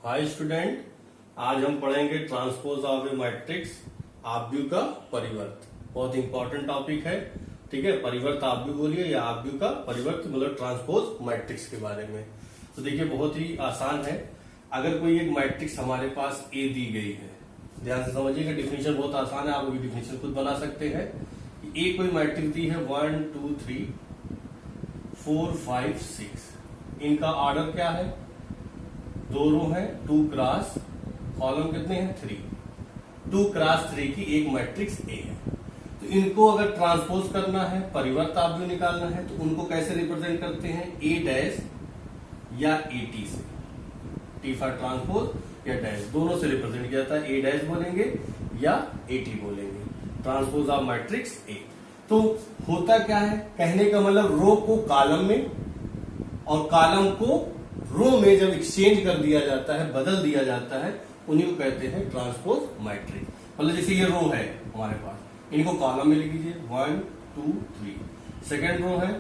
Hi student, आज हम पढ़ेंगे ट्रांसपोज ऑफ ए मैट्रिक्स आव्यूह का परिवर्त। बहुत इंपॉर्टेंट टॉपिक है। ठीक है, परिवर्त आव्यूह बोलिए या आव्यूह का परिवर्त, मतलब ट्रांसपोज मैट्रिक्स के बारे में। तो देखिए बहुत ही आसान है। अगर कोई एक मैट्रिक्स हमारे पास ए दी गई है, ध्यान से समझिएगा, डिफिनेशन बहुत आसान है, आप अभी डिफिनेशन खुद बना सकते हैं। ए कोई मैट्रिक्स दी है 1 2 3 4 5 6। इनका ऑर्डर क्या है? दो रो है, 2 क्रॉस, कॉलम कितने हैं? 3। 2 क्रॉस 3 की एक मैट्रिक्स ए है। तो इनको अगर ट्रांसपोज करना है, परिवर्त आव्यूह निकालना है, तो उनको कैसे रिप्रेजेंट करते हैं? ए डैश या ए टी से। टी फॉर ट्रांसपोज या डैश, दोनों से रिप्रेजेंट किया जाता है। ए डैश बोलेंगे या ए टी बोलेंगे। Transpose of matrix A. तो होता क्या है, कहने का मतलब रो को कॉलम में और कॉलम को रो में जब एक्सचेंज कर दिया जाता है, बदल दिया जाता है, उन्हीं को कहते हैं ट्रांसपोज मैट्रिक्स। मतलब जैसे ये रो है हमारे पास, इनको कॉलम में लिख लीजिए 1 2 3। सेकेंड रो है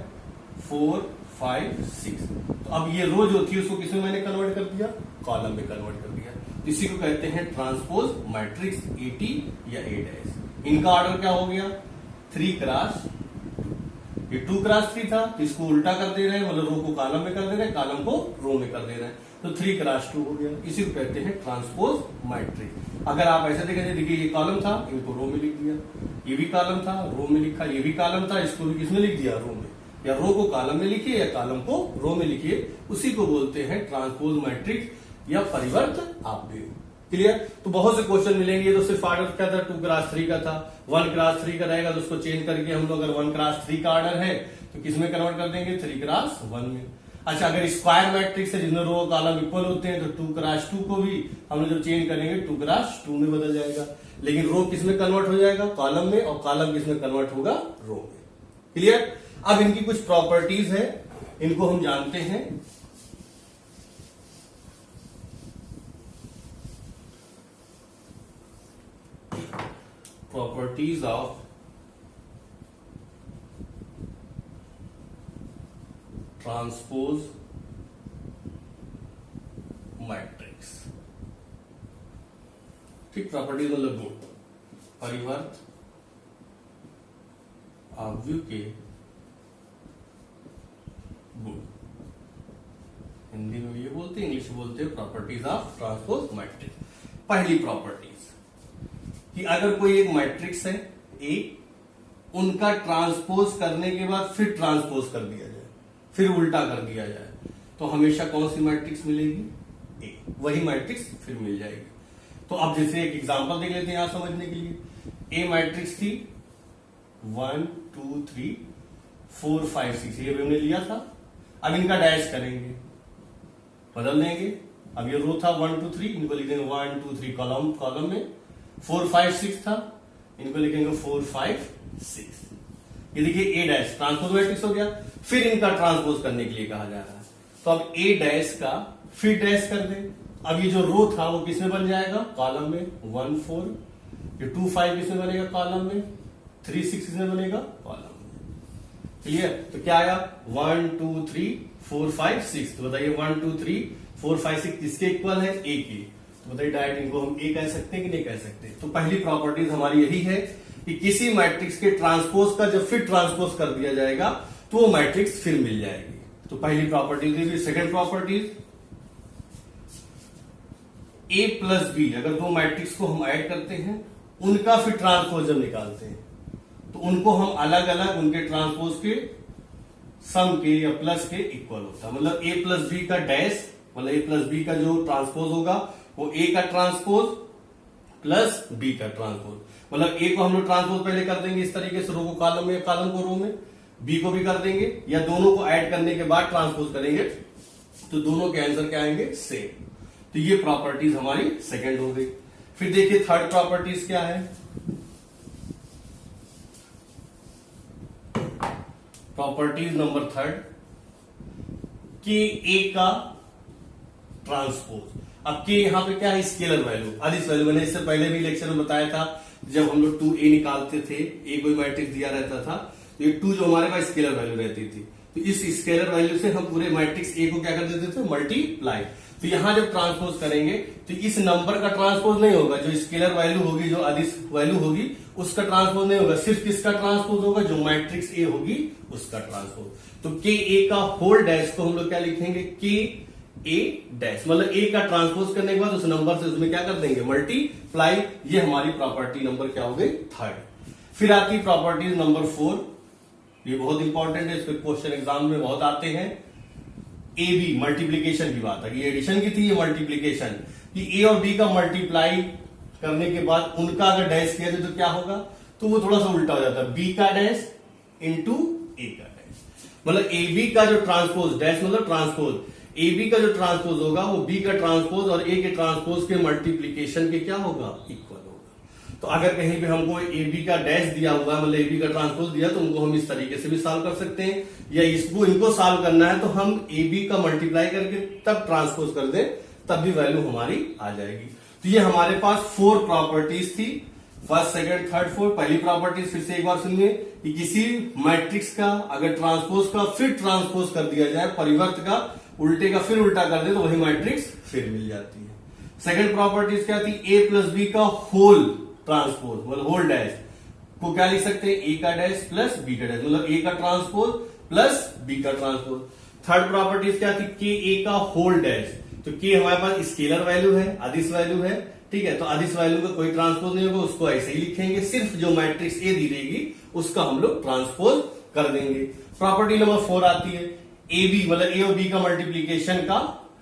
4 5 6। तो अब ये रो जो थी उसको किसमें मैंने कन्वर्ट कर दिया? कॉलम में कन्वर्ट कर दिया। इसी को कहते हैं ट्रांसपोज मैट्रिक्स, ए टी या ए डैश। इनका ऑर्डर क्या हो गया? 3 क्रॉस 2। ये 2 क्रॉस 3 था, तो इसको उल्टा कर दे रहे हैं, मतलब रो को कॉलम में कर दे रहे हैं, कॉलम को रो में कर दे रहे हैं, तो 3 क्रॉस 2 हो गया। इसी को कहते हैं ट्रांसपोज मैट्रिक्स। अगर आप ऐसे देखेंगे, देखिए ये कॉलम था, इनको रो में लिख दिया, ये भी कॉलम था, रो में लिखा, ये भी कॉलम था, इसको भी किसमें लिख दिया? रो में। या रो को कॉलम में लिखिए या कॉलम को रो में लिखिए, उसी को बोलते हैं ट्रांसपोज मैट्रिक्स या परिवर्त आव्यूह। क्लियर? तो बहुत से क्वेश्चन मिलेंगे। तो सिर्फ ऑर्डर क्या था? 2 क्रॉस 3 का था। 1 क्रॉस 3 का रहेगा तो उसको चेंज करके हम लोग, अगर 1 क्रॉस 3 का ऑर्डर है तो किसमें कन्वर्ट कर देंगे? 3 क्रॉस 1 में। अच्छा, अगर स्क्वायर मैट्रिक्स है जिसमें रो और कॉलम इक्वल होते हैं, तो 2 क्रॉस 2 को भी हम लोग जब चेंज करेंगे 2 क्रॉस 2 में बदल जाएगा। लेकिन रो किसमें कन्वर्ट हो जाएगा? कॉलम में, और कॉलम किसमें कन्वर्ट होगा? रो में। क्लियर? अब इनकी कुछ प्रॉपर्टीज है, इनको हम जानते हैं। Properties of transpose matrix. ठीक, प्रॉपर्टीज मतलब गुण, परिवर्त आव्यूह के गुण। हिंदी में ये बोलते हैं, इंग्लिश में बोलते हैं प्रॉपर्टीज ऑफ ट्रांसपोज मैट्रिक्स। पहली प्रॉपर्टीज कि अगर कोई एक मैट्रिक्स है ए, उनका ट्रांसपोज करने के बाद फिर ट्रांसपोज कर दिया जाए, फिर उल्टा कर दिया जाए, तो हमेशा कौन सी मैट्रिक्स मिलेगी? ए। वही मैट्रिक्स फिर मिल जाएगी। तो अब जैसे एक एग्जांपल देख लेते हैं यहां समझने के लिए। ए मैट्रिक्स थी 1 2 3 4 5 6, ये हमने लिया था। अब इनका डैश करेंगे, बदल देंगे। अब ये रो था 1 2 3, इनको लिख देंगे 1 2 3 कॉलम में। 4 5 6 था, इनको लिखेंगे 4 5 6। ये देखिए ए डैश ट्रांसपोज मैट्रिक्स हो गया। फिर इनका ट्रांसपोज करने के लिए कहा जा रहा है, तो अब ए डैश का फिर डैश कर दे। अब ये जो रो था वो किसमें बन जाएगा? कॉलम में 1 4। ये 2 5 किसमें बनेगा? कॉलम में। 3 6 किसमें बनेगा? कॉलम में। क्लियर? तो क्या आया? 1 2 3 4 5 6। तो बताइए 1 2 3 4 5 6 किसके इक्वल है? ए के। तो बताइए डायरेक्ट इनको हम ए कह सकते हैं कि नहीं कह सकते? तो पहली प्रॉपर्टीज हमारी यही है कि किसी मैट्रिक्स के ट्रांसपोज का जब फिर ट्रांसपोज कर दिया जाएगा तो वो मैट्रिक्स फिर मिल जाएगी। तो पहली प्रॉपर्टीज। सेकंड प्रॉपर्टीज, ए प्लस बी, अगर दो मैट्रिक्स को हम ऐड करते हैं, उनका फिर ट्रांसपोज जब निकालते हैं तो उनको हम अलग अलग उनके ट्रांसपोज के सम के या प्लस के इक्वल होता है। मतलब ए प्लस बी का डैश, मतलब ए प्लस बी का जो ट्रांसपोज होगा वो ए का ट्रांसपोज प्लस बी का ट्रांसपोज। मतलब ए को हम लोग ट्रांसपोज पहले कर देंगे इस तरीके से, रो को कॉलम में, कॉलम को रो में। बी को भी कर देंगे, या दोनों को ऐड करने के बाद ट्रांसपोज करेंगे, तो दोनों के आंसर क्या आएंगे? सेम। तो ये प्रॉपर्टीज हमारी सेकंड हो गई। फिर देखिए थर्ड प्रॉपर्टीज क्या है। प्रॉपर्टीज नंबर थर्ड कि ए का ट्रांसपोज। अब के यहाँ पे क्या है? स्केलर वैल्यू, अदिश वैल्यू। मैंने इससे पहले भी लेक्चर में बताया था, जब हम लोग 2a निकालते थे, ए कोई मैट्रिक्स दिया रहता था, तो ये 2 जो हमारे पास स्केलर वैल्यू रहती थी, तो इस स्केलर वैल्यू से हम पूरे मैट्रिक्स ए को क्या कर देते थे? मल्टीप्लाई। तो यहां जब ट्रांसपोज करेंगे तो इस नंबर का ट्रांसपोज नहीं होगा, जो स्केलर वैल्यू होगी, जो अदिश वैल्यू होगी उसका ट्रांसपोज नहीं होगा, सिर्फ किसका ट्रांसपोज होगा, जो मैट्रिक्स ए होगी उसका ट्रांसपोज। तो के ए का होल डैश को हम लोग क्या लिखेंगे, के ए डैश, मतलब ए का ट्रांसपोज करने के बाद उस नंबर से उसमें क्या कर देंगे, मल्टीप्लाई। ये हमारी प्रॉपर्टी नंबर क्या हो गई, थर्ड। फिर आती प्रॉपर्टीज नंबर 4, ये बहुत इंपॉर्टेंट है, इसके क्वेश्चन एग्जाम में बहुत आते हैं। ए बी मल्टीप्लीकेशन की बात है, ये एडिशन की थी, ये मल्टीप्लीकेशन, कि ए और बी का मल्टीप्लाई करने के बाद उनका अगर डैश किया जाए तो क्या होगा, तो वो थोड़ा सा उल्टा हो जाता है, बी का डैश इंटू ए का डैश, मतलब ए बी का जो ट्रांसपोज, डैश मतलब ट्रांसपोज, ए बी का जो ट्रांसपोज होगा वो बी का ट्रांसपोज और ए के ट्रांसपोज के मल्टीप्लीकेशन के क्या होगा, इक्वल होगा। तो अगर कहीं पे हमको ए बी का डैश दिया हुआ है, मतलब ए बी का ट्रांसपोज दिया, तो उनको हम इस तरीके से भी सॉल्व कर सकते हैं, या इसको इनको सॉल्व करना है तो हम ए बी का मल्टीप्लाई करके तब ट्रांसपोज कर दें, तब भी वैल्यू हमारी आ जाएगी। तो ये हमारे पास 4 प्रॉपर्टीज थी, फर्स्ट सेकंड थर्ड फोर्थ। पहली प्रॉपर्टीज फिर से एक बार सुनिए, कि किसी मैट्रिक्स का अगर ट्रांसपोज का फिर ट्रांसपोज कर दिया जाए, परिवर्त का उल्टे का फिर उल्टा कर दे, तो वही मैट्रिक्स फिर मिल जाती है। सेकंड प्रॉपर्टीज क्या थी, ए प्लस बी का होल ट्रांसपोज, मतलब होल डैश को क्या लिख सकते हैं, ए का डैश प्लस बी का डैश, मतलब ए का ट्रांसपोज प्लस बी का ट्रांसपोज। थर्ड प्रॉपर्टीज क्या थी, के ए का होल डैश, तो के हमारे पास स्केलर वैल्यू है, अदिश वैल्यू है, ठीक है, तो अदिश वैल्यू का कोई ट्रांसपोज नहीं होगा, उसको ऐसे ही लिखेंगे, सिर्फ जो मैट्रिक्स ए दी रहेगी उसका हम लोग ट्रांसपोज कर देंगे। प्रॉपर्टी नंबर 4 आती है, ए बी मतलब ए और बी का मल्टीप्लीकेशन का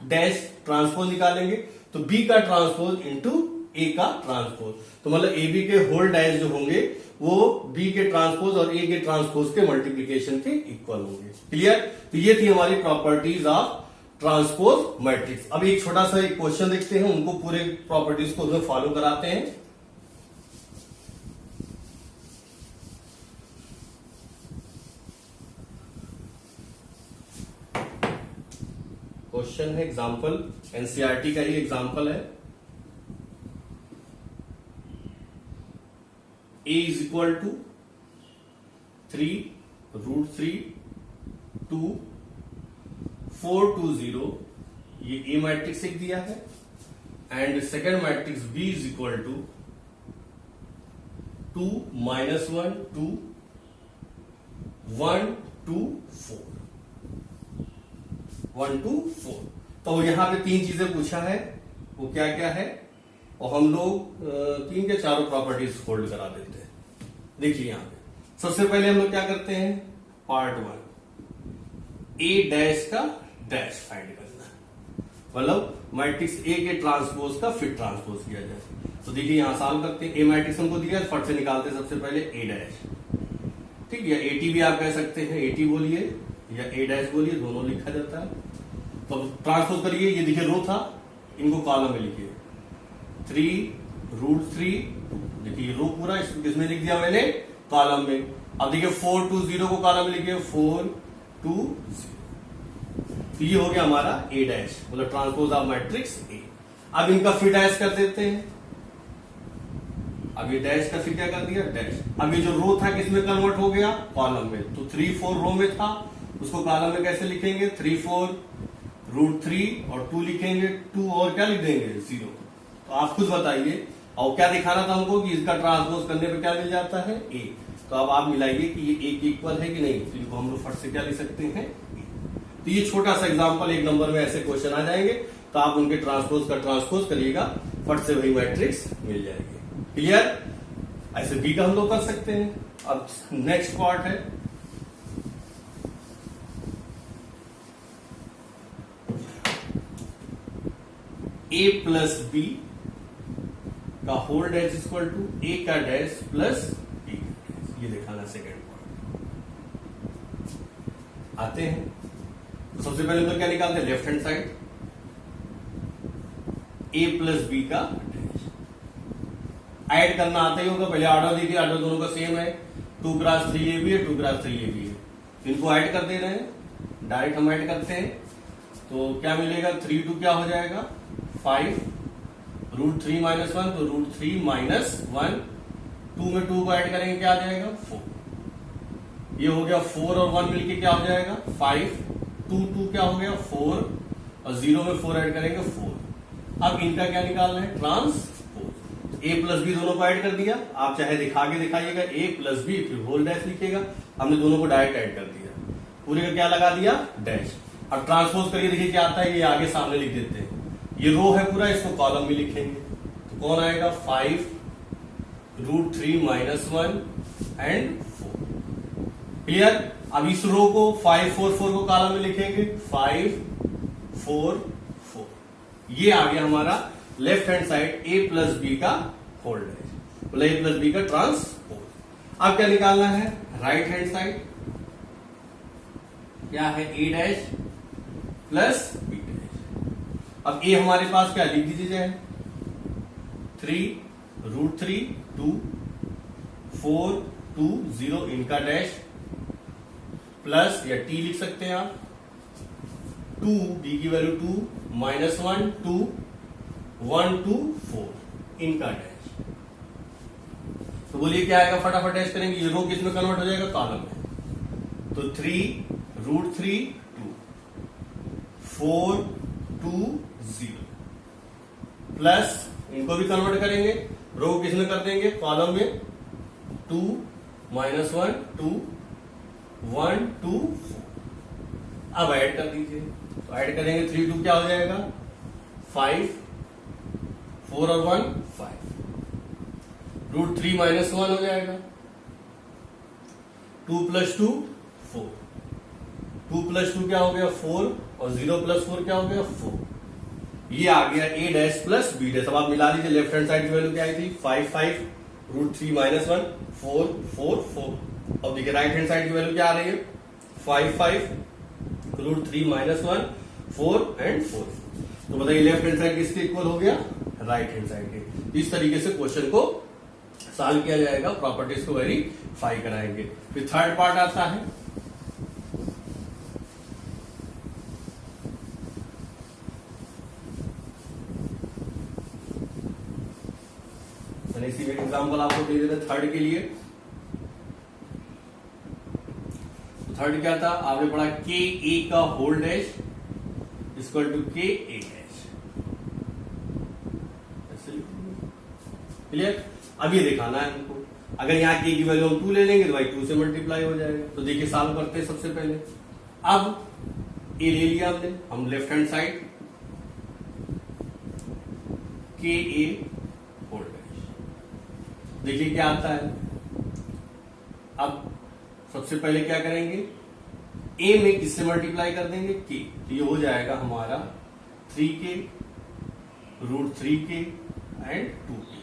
डैश ट्रांसपोज निकालेंगे, तो बी का ट्रांसपोज इंटू ए का ट्रांसपोज, तो मतलब ए बी के होल डैश जो होंगे वो बी के ट्रांसपोज और ए के ट्रांसपोज के मल्टीप्लीकेशन के इक्वल होंगे। क्लियर, तो ये थी हमारी प्रॉपर्टीज ऑफ ट्रांसपोज मैट्रिक्स। अब एक छोटा सा एक क्वेश्चन देखते हैं, उनको पूरे प्रॉपर्टीज को उसमें फॉलो कराते हैं। क्वेश्चन है एग्जाम्पल, एनसीईआरटी का ही एग्जाम्पल है। ए इज इक्वल टू 3√3 2 4 2 0, ये ए मैट्रिक्स एक दिया है, and second matrix B is equal to 2 -1 2 1 2 4 1 2 4। तो यहां पे 3 चीजें पूछा है, वो क्या क्या है, और हम लोग 3 या 4 प्रॉपर्टीज होल्ड करा देते हैं। देखिए यहां पे सबसे पहले हम लोग क्या करते हैं, पार्ट 1, ए डैश का डैश फाइंड करना, मतलब मैट्रिक्स ए के ट्रांसपोज का फिर ट्रांसपोज किया जाए। तो देखिए यहां सॉल्व करते हैं, ए मैट्रिक्स हमको दिया, फट से निकालते हैं सबसे पहले ए डैश, ठीक है, एटी भी आप कह सकते हैं, एटी बोलिए या ए डैश बोलिए, दोनों लिखा जाता है। तो ट्रांसपोज करिए, ये देखिए रो था, इनको कॉलम में लिखिए, 3√3, देखिए रो पूरा किसमें लिख दिया मैंने, कॉलम में। अब देखिए 4 2 0 को कॉलम में लिखिए, 4 2 0, तो ये हो गया हमारा ए डैश, मतलब ट्रांसपोज ऑफ मैट्रिक्स ए। अब इनका फिर डैश कर देते हैं, अब ये डैश का फिर क्या कर दिया, डैश। अब ये जो रो था किसमें कन्वर्ट हो गया, कॉलम में, तो 3 4 रो में था, उसको कॉलम में कैसे लिखेंगे, 3 4√3 और 2 लिखेंगे, 2 और क्या लिख देंगे, 0। तो आप खुद बताइए, और क्या दिखाना था हमको कि इसका ट्रांसपोज करने पे क्या मिल जाता है, ए। तो अब आप मिलाइए कि ये ए के इक्वल है कि नहीं, तो इनको हम लोग फट से क्या लिख सकते हैं, ए। तो ये छोटा सा एग्जांपल, एक नंबर में ऐसे क्वेश्चन आ जाएंगे, तो आप उनके ट्रांसपोज का ट्रांसपोज करिएगा, फट से वही मैट्रिक्स मिल जाएगी। क्लियर, ऐसे बी का हम लोग कर सकते हैं। अब नेक्स्ट पार्ट है, ए प्लस बी का होल डैश इक्वल टू ए का डैश प्लस बी का डैश, ये दिखाना सेकेंड पार्ट। आते हैं, तो सबसे पहले तो क्या निकालते हैं, लेफ्ट हैंड साइड, ए प्लस बी का डैश। ऐड करना आता ही होगा, पहले ऑर्डर देखिए, ऑर्डर दोनों का सेम है, 2 × 3 ये भी है, 2 × 3 ये भी है, इनको ऐड कर दे रहे हैं, डायरेक्ट हम ऐड करते हैं, तो क्या मिलेगा, 3 2 क्या हो जाएगा, 5, √3 - 1, तो √3 - 1, 2 में 2 को ऐड करेंगे क्या आ जाएगा, 4। ये हो गया 4 और 1 मिलके क्या हो जाएगा, 5, 2 2 क्या हो गया, 4, और 0 में 4 ऐड करेंगे 4। अब इनका क्या निकालना है, ट्रांसपोज। ए प्लस बी दोनों को ऐड कर दिया, आप चाहे दिखा के दिखाइएगा ए प्लस बी फिर होल डैश लिखिएगा, हमने दोनों को डायरेक्ट ऐड कर दिया, पूरे का क्या लगा दिया डैश। अब ट्रांसपोज करके देखिए क्या आता है, ये आगे सामने लिख देते हैं, ये रो है पूरा, इसको कॉलम में लिखेंगे तो कौन आएगा 5√3 - 1 एंड 4। क्लियर। अब इस रो को 5 4 4 को कॉलम में लिखेंगे 5 4 4। ये आ गया हमारा लेफ्ट हैंड साइड ए प्लस बी का होल डैश, मतलब ए प्लस बी का ट्रांसपोज। अब क्या निकालना है, राइट हैंड साइड क्या है ए डैश प्लस बी डैश। अब ए हमारे पास क्या लिख दीजिए, 3√3 2 4 2 0 इनका डैश प्लस या टी लिख सकते हैं आप 2 बी की वैल्यू 2 -1 2 1 2 4 इनका डैश। तो बोलिए क्या आएगा, फटाफट डैश करेंगे, ये रो किस में कन्वर्ट हो जाएगा, कॉलम में। तो 3√3 2 4 2 0 प्लस इनको भी कन्वर्ट करेंगे, रो किस में कर देंगे, कॉलम में 2 -1 2 1 2 4। अब ऐड कर दीजिए, तो ऐड करेंगे 3 2 क्या हो जाएगा 5 4 और 1 5 √3 - 1 हो जाएगा 2 + 2 4 2 + 2 क्या हो गया 4 और 0 + 4 क्या हो गया 4। ये आ गया ए डैश प्लस बी डैश। अब आप मिला लीजिए, लेफ्ट हैंड साइड की वैल्यू क्या आई थी 5 5 √3 - 1 4 4 4। अब देखिए राइट हैंड साइड की वैल्यू क्या आ रही है 5 5 √3 - 1 4 एंड 4। तो बताइए लेफ्ट हैंड साइड किसके इक्वल हो गया, राइट हैंड साइड के। इस तरीके से क्वेश्चन को सॉल्व किया जाएगा, प्रॉपर्टीज को वेरीफाई कराएंगे। फिर थर्ड पार्ट आता है, इसी में एग्जाम्पल आपको दे देते थर्ड के लिए। थर्ड क्या था, आपने पढ़ा के ए का होल डैश इक्वल टू के ए डैश। क्लियर। अब ये दिखाना है हमको, अगर यहाँ के की वैल्यू हम 2 ले लेंगे तो भाई 2 से मल्टीप्लाई हो जाएगा। तो देखिए सॉल्व करते हैं सबसे पहले। अब ए ले लिया हमने, हम लेफ्ट हैंड साइड के ए होल डैश, देखिए क्या आता है। अब सबसे पहले क्या करेंगे, ए में किससे मल्टीप्लाई कर देंगे के, तो ये हो जाएगा हमारा 3k √3k एंड 2k।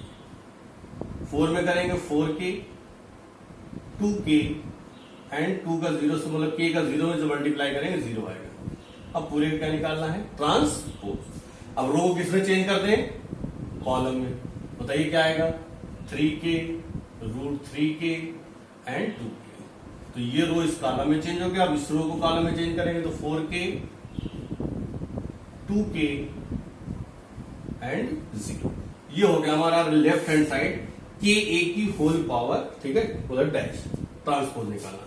4 में करेंगे 4k 2k एंड 2 का 0 से मतलब k का 0 में जो मल्टीप्लाई करेंगे 0 आएगा। अब पूरे का क्या निकालना है, ट्रांसपोज। अब रो किसमें चेंज कर दें, कॉलम में। बताइए क्या आएगा 3k √3k एंड 2k। तो ये रो इस कॉलम में चेंज हो गया। अब इस रो को कॉलम में चेंज करेंगे तो 4k 2k एंड 0। ये हो गया हमारा लेफ्ट हैंड साइड के ए की होल पावर, ठीक है, मतलब डैश ट्रांसपोज निकालना।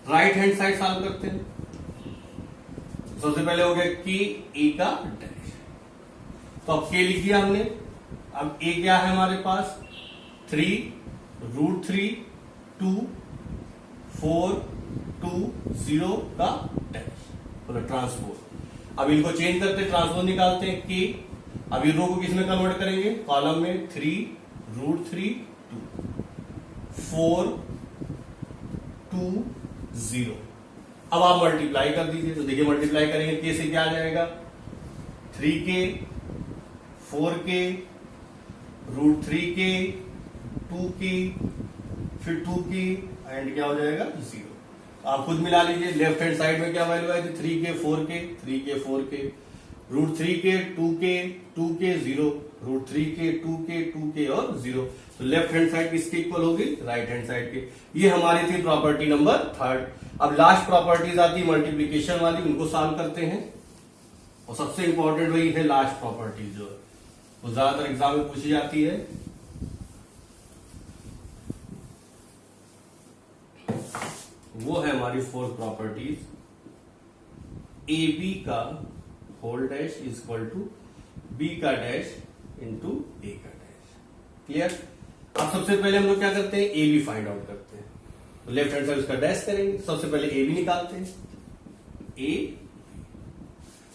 राइट हैंड साइड सॉल्व करते हैं। सबसे पहले हो गया के ए का डैश, तो अब के लिख दिया हमने। अब ए क्या है हमारे पास 3√3 2 4 2 0 का डैश, मतलब ट्रांसपोज। अब इनको चेंज करते ट्रांसपोज निकालते हैं के। अब ये रो को किसमें कन्वर्ट करेंगे, कॉलम में 3√3 2 4 2 0। अब आप मल्टीप्लाई कर दीजिए, तो देखिए मल्टीप्लाई करेंगे के से क्या आ जाएगा 3k 4k √3k 2k फिर 2k एंड क्या हो जाएगा 0। आप खुद मिला लीजिए, लेफ्ट हैंड साइड में क्या वैल्यू आई थी 3k 4k 3k 4k √3k 2k 2k 0 √3k 2k 2k और 0। तो लेफ्ट हैंड साइड किसके इक्वल होगी, राइट हैंड साइड के। ये हमारी थी प्रॉपर्टी नंबर थर्ड। अब लास्ट प्रॉपर्टीज आती मल्टीप्लीकेशन वाली, उनको सॉल्व करते हैं। और सबसे इंपॉर्टेंट वही है लास्ट प्रॉपर्टीज, जो वो ज्यादातर एग्जाम में पूछी जाती है। वो है हमारी फोर्थ प्रॉपर्टीज, ए बी का whole dash is equal to B का डैश इंटू ए का डैश। क्लियर? अब सबसे पहले हम लोग क्या करते हैं, ए बी फाइंड आउट करते हैं। तो लेफ्ट हैंड साइड उसका डैश करेंगे, सबसे पहले ए बी निकालते हैं, ए।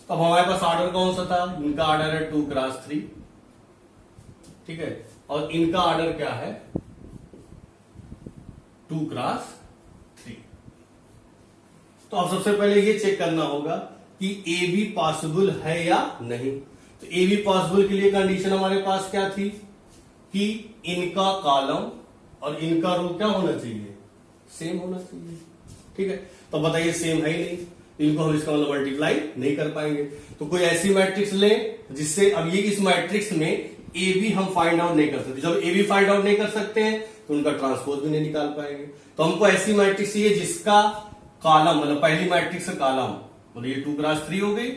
तो अब हमारे पास ऑर्डर कौन सा था, इनका ऑर्डर है 2 क्रॉस 3, ठीक है, और इनका ऑर्डर क्या है 2 क्रॉस 3। तो अब सबसे पहले ये चेक करना होगा कि ए बी पॉसिबल है या नहीं। तो ए बी पॉसिबल के लिए कंडीशन हमारे पास क्या थी कि इनका कॉलम और इनका रो क्या होना चाहिए, सेम होना चाहिए। ठीक है, तो बताइए सेम है ही नहीं, इनको हम इसका मतलब मल्टीप्लाई नहीं कर पाएंगे। तो कोई ऐसी मैट्रिक्स लें जिससे, अब ये इस मैट्रिक्स में ए बी हम फाइंड आउट नहीं कर सकते। जब ए बी फाइंड आउट नहीं कर सकते हैं तो उनका ट्रांसपोज भी नहीं निकाल पाएंगे। तो हमको ऐसी मैट्रिक्स चाहिए जिसका कॉलम, मतलब पहली मैट्रिक्स का कॉलम, मतलब ये 2 क्रॉस 3 हो गई,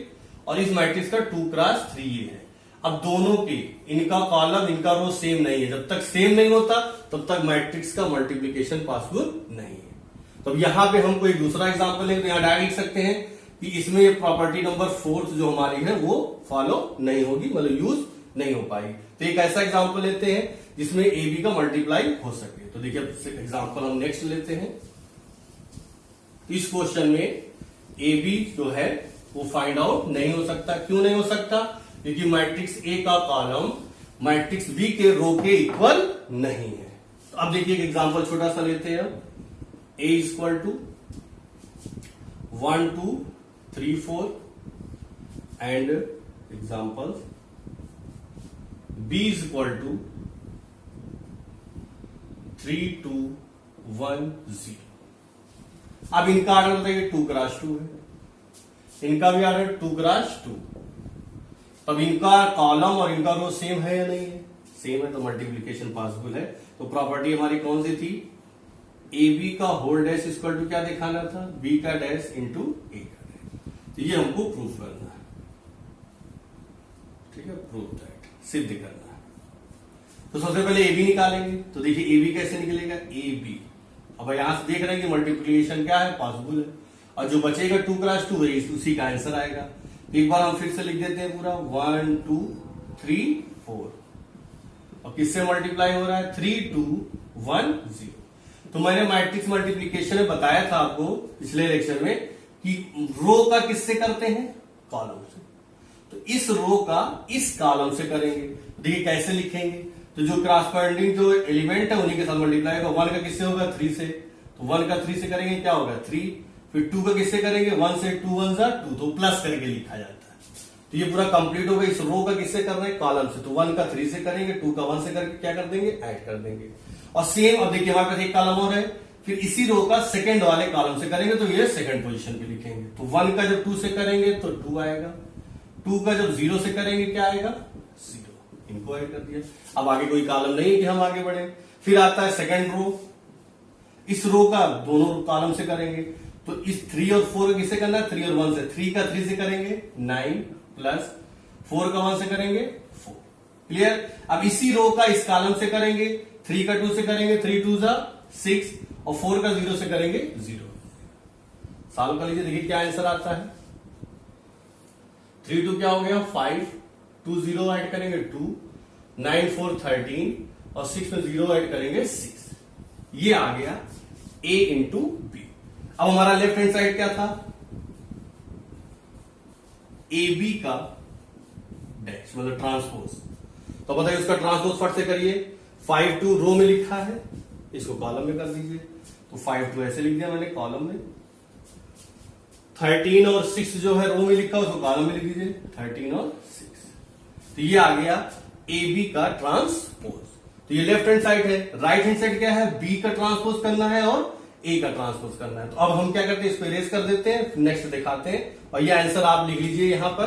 और इस मैट्रिक्स का 2 क्रॉस 3 ये है। अब दोनों के, इनका कॉलम इनका रो सेम नहीं है। जब तक सेम नहीं होता तब तक मैट्रिक्स का मल्टीप्लीकेशन पॉसिबल नहीं है। तो अब यहां पे हम कोई दूसरा एग्जांपल लेंगे, तो यहां डायरेक्ट लिख सकते हैं कि इसमें ये प्रॉपर्टी नंबर 4 जो हमारी है वो फॉलो नहीं होगी, मतलब यूज नहीं हो पाएगी। तो एक ऐसा एग्जांपल लेते हैं जिसमें ए बी का मल्टीप्लाई हो सके। तो देखिए एग्जांपल हम नेक्स्ट लेते हैं। इस क्वेश्चन में ए बी जो है वो फाइंड आउट नहीं हो सकता। क्यों नहीं हो सकता? क्योंकि मैट्रिक्स ए का कॉलम मैट्रिक्स बी के रो के इक्वल नहीं है। तो अब देखिए एक एग्जांपल छोटा सा लेते हैं। A is equal to 1 2 3 4 and example B is equal to 3 2 1 0। अब इनका ऑर्डर बताइए 2 क्रॉस 2 है, इनका भी ऑर्डर 2 क्रॉस 2। तब इनका कॉलम और इनका रो सेम है या नहीं है? सेम है, तो मल्टीप्लीकेशन पॉसिबल है। तो प्रॉपर्टी हमारी कौन सी थी, ए बी का होल डैश इक्वल टू क्या दिखाना था, बी का डैश इंटू ए का डैश। तो ये हमको प्रूफ करना है, ठीक है, प्रूफ दैट, सिद्ध करना है। तो सबसे पहले ए बी निकालेंगे। तो देखिए ए बी कैसे निकलेगा, ए बी, अब यहां से देख रहे हैं कि मल्टीप्लीकेशन क्या है, पॉसिबल है, और जो बचेगा 2 क्रॉस 2 है, उसी का आंसर आएगा। एक बार हम फिर से लिख देते हैं पूरा 1 2 3 4, और किससे मल्टीप्लाई हो रहा है, 3 2 1 0। तो मैंने मैट्रिक्स मल्टीप्लीकेशन में बताया था आपको पिछले लेक्चर में कि रो का किससे करते हैं, कॉलम से। तो इस रो का इस कॉलम से करेंगे। देखिए कैसे लिखेंगे, तो जो क्रॉसपोंडिंग जो एलिमेंट है उन्हीं के साथ मल्टीप्लाई होगा। 1 का किससे होगा, 3 से, तो 1 का 3 से करेंगे क्या होगा 3, फिर 2 का किससे करेंगे, 1 से, 2 1 2, तो प्लस करके लिखा जाता है। तो ये पूरा कंप्लीट होगा। इस रो का किससे कर रहे हैं, कॉलम से, तो 1 का 3 से करेंगे, 2 का 1 से करके क्या कर देंगे, ऐड कर देंगे। और सेम, अब देखिए हमारे पास एक कॉलम और है, फिर इसी रो का सेकंड वाले कॉलम से करेंगे, तो ये सेकंड पोजीशन पे लिखेंगे। तो 1 का जब 2 से करेंगे तो 2 आएगा, 2 का जब 0 से करेंगे क्या आएगा, 0। इनको ऐड कर दिया। अब आगे कोई कॉलम नहीं है कि हम आगे बढ़े। फिर आता है सेकंड रो, इस रो का दोनों कॉलम से करेंगे, तो इस 3 और 4 किससे करना है, 3 और 1 से, 3 का 3 से करेंगे 9 प्लस 4 का 1 से करेंगे 4। क्लियर? अब इसी रो का इस कॉलम से करेंगे, 3 का 2 से करेंगे 3 2 6, और 4 का 0 से करेंगे 0। सॉल्व कर लीजिए, देखिए क्या आंसर आता है। 3 2 क्या हो गया 5, 2 0 ऐड करेंगे 2, 9 4 13, और 6 में 0 ऐड करेंगे 6। ये आ गया A इंटू बी। अब हमारा लेफ्ट हैंड साइड क्या था, ए बी का डैश, मतलब ट्रांसपोज। तो बताइए उसका ट्रांसपोज फट से करिए। 5 2 रो में लिखा है, इसको कॉलम में कर दीजिए। तो 5 2 ऐसे लिख दिया मैंने कॉलम में। 13 और 6 जो है रो में लिखा, उसको कॉलम में लिख दीजिए, 13 और 6। तो ये आ गया ए बी का ट्रांसपोज। तो ये लेफ्ट हैंड साइड है। राइट हैंड साइड क्या है, बी का ट्रांसपोज करना है और ए का ट्रांसपोज करना है। तो अब हम क्या करते हैं, इसको इरेज कर देते हैं, नेक्स्ट दिखाते हैं। और ये आंसर आप लिख लीजिए यहां पर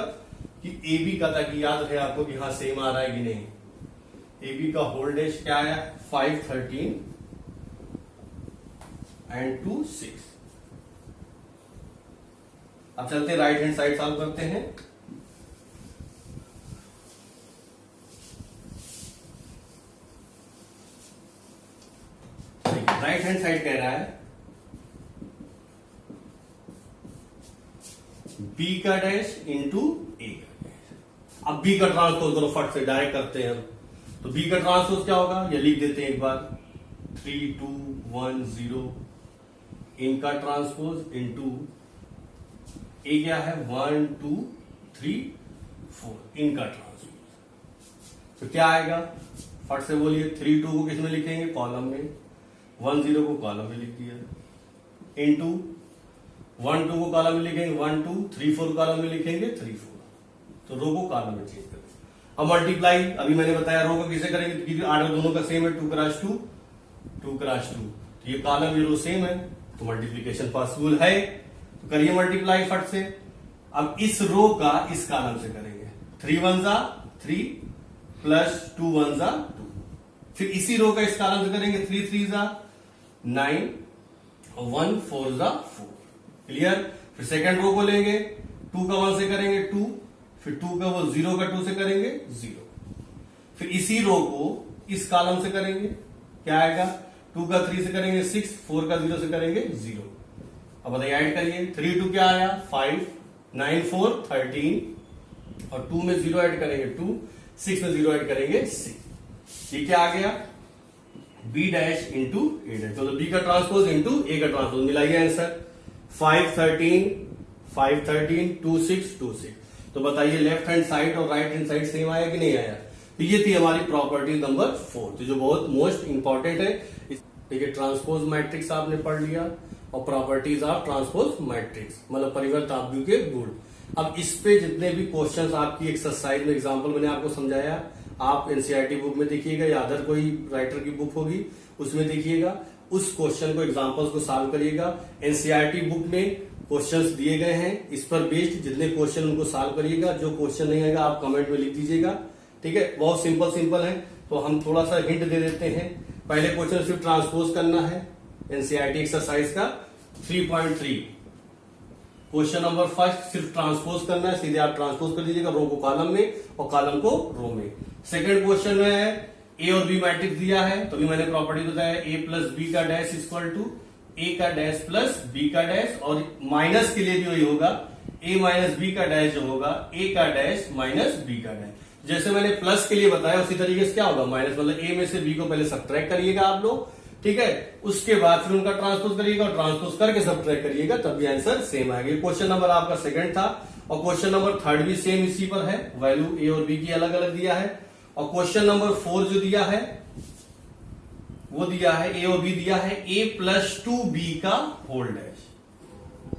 कि ए बी का, ताकि याद रहे आपको कि हाँ सेम आ रहा है कि नहीं। ए बी का होल डैश क्या आया, 5 13 एंड 2 6। अब चलते राइट हैंड साइड सॉल्व करते हैं। राइट हैंड साइड कह रहा है बी का डैश इंटू ए अब बी का ट्रांसपोज करो, फट से डायरेक्ट करते हैं हम। तो बी का ट्रांसपोज क्या होगा, ये लिख देते हैं एक बार, 3 2 1 0 इनका ट्रांसपोज इनटू ए क्या है 1 2 3 4 इनका ट्रांसपोज। तो क्या आएगा, फट से बोलिए, 3 2 को किसमें लिखेंगे, कॉलम में, 1 0 को कॉलम में लिख दिया, इनटू 1 2 को कॉलम में लिखेंगे 1 2, 3 4 कॉलम में लिखेंगे 3 4। तो रो को कॉलम में चेंज करें। अब मल्टीप्लाई अभी मैंने बताया रो को किसे करेंगे, क्योंकि आर्डर दोनों का सेम है, 2 क्रॉस 2 2 क्रॉस 2, तो ये कॉलम ये रो सेम है, तो मल्टीप्लीकेशन पॉसिबल है, तो करिए मल्टीप्लाई फट से। अब इस रो का इस कॉलम से करेंगे, 3 1 जा 3 प्लस 2 1 जा 2, फिर इसी रो का इस कॉलम से करेंगे, 3 3 जा 9 और 1 4 जा 4, क्लियर। फिर सेकंड रो को लेंगे, 2 का 1 से करेंगे 2, फिर 2 का वो 0 का 2 से करेंगे 0, फिर इसी रो को इस कॉलम से करेंगे, क्या आएगा, 2 का 3 से करेंगे 6, 4 का 0 से करेंगे 0। अब बताइए ऐड करिए, 3 2 क्या आया 5, 9 4 13 और 2 में 0 ऐड करेंगे 2, 6 में 0 ऐड करेंगे 6। ये क्या आ गया, बी डैश इंटू ए डैश, मतलब बी का ट्रांसपोज इंटू ए का ट्रांसपोज, मिलाइए आंसर 5 13 5 13 2 6 2 6। तो बताइए लेफ्ट हैंड साइड और राइट हैंड साइड सेम आया कि नहीं आया। तो ये थी हमारी प्रॉपर्टी नंबर 4, तो जो बहुत मोस्ट इंपॉर्टेंट है। देखिए ट्रांसपोज मैट्रिक्स आपने पढ़ लिया और प्रॉपर्टीज ऑफ ट्रांसपोज मैट्रिक्स, मतलब परिवर्त आव्यूह के गुण। अब इस पे जितने भी क्वेश्चंस आपकी एक्सरसाइज में एग्जांपल मैंने आपको समझाया, आप एनसीईआरटी बुक में देखिएगा या अदर कोई राइटर की बुक होगी उसमें देखिएगा, उस क्वेश्चन को एग्जांपल्स को सॉल्व करिएगा। एनसीईआरटी बुक में क्वेश्चंस दिए गए हैं, इस पर बेस्ड जितने क्वेश्चन उनको सॉल्व करिएगा। जो क्वेश्चन नहीं आएगा आप कमेंट में लिख दीजिएगा, ठीक है। बहुत सिंपल है, तो हम थोड़ा सा हिंट दे देते हैं। पहले क्वेश्चन सिर्फ ट्रांसपोज करना है, एनसीईआरटी एक्सरसाइज का 3.3 क्वेश्चन नंबर फर्स्ट, सिर्फ ट्रांसपोज करना है, सीधे आप ट्रांसपोज कर दीजिएगा, रो को कॉलम में और कॉलम को रो में। सेकंड क्वेश्चन में है ए और बी मैट्रिक्स दिया है, तो भी मैंने प्रॉपर्टी बताया, ए प्लस बी का डैश इक्वल टू ए का डैश प्लस बी का डैश, और माइनस के लिए भी वही होगा, ए माइनस बी का डैश जो होगा ए का डैश माइनस बी का डैश। जैसे मैंने प्लस के लिए बताया उसी तरीके से क्या होगा माइनस, मतलब ए में से बी को पहले सब्ट्रैक्ट करिएगा आप लोग, ठीक है। उसके बाद फिर उनका ट्रांसपोज करिएगा और ट्रांसपोज करके सब्ट्रैक्ट करिएगा, तब भी आंसर सेम आएगा। क्वेश्चन नंबर आपका सेकंड था, और क्वेश्चन नंबर थर्ड भी सेम इसी पर है, वैल्यू ए और बी की अलग अलग दिया है। और क्वेश्चन नंबर 4 जो दिया है वो दिया है ए और बी दिया है ए प्लस 2b का होल डैश,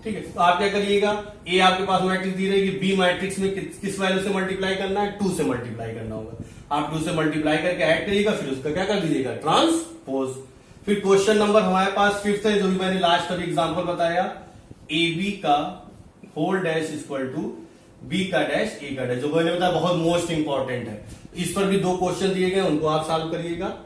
ठीक है। तो आप क्या करिएगा, ए आपके पास मैट्रिक्स दी रहेगी, बी मैट्रिक्स में किस वैल्यू से मल्टीप्लाई करना है, 2 से मल्टीप्लाई करना होगा। आप 2 से मल्टीप्लाई करके ऐड करिएगा, फिर उसका क्या कर दीजिएगा ट्रांसपोज। फिर क्वेश्चन नंबर हमारे पास फिफ्थ है, जो भी मैंने लास्ट अभी एग्जांपल बताया, ए बी का whole dash equal to B का डैश ए का डैश, जो मैंने बताया बहुत मोस्ट इंपॉर्टेंट है। इस पर भी 2 क्वेश्चन दिए गए, उनको आप सॉल्व करिएगा।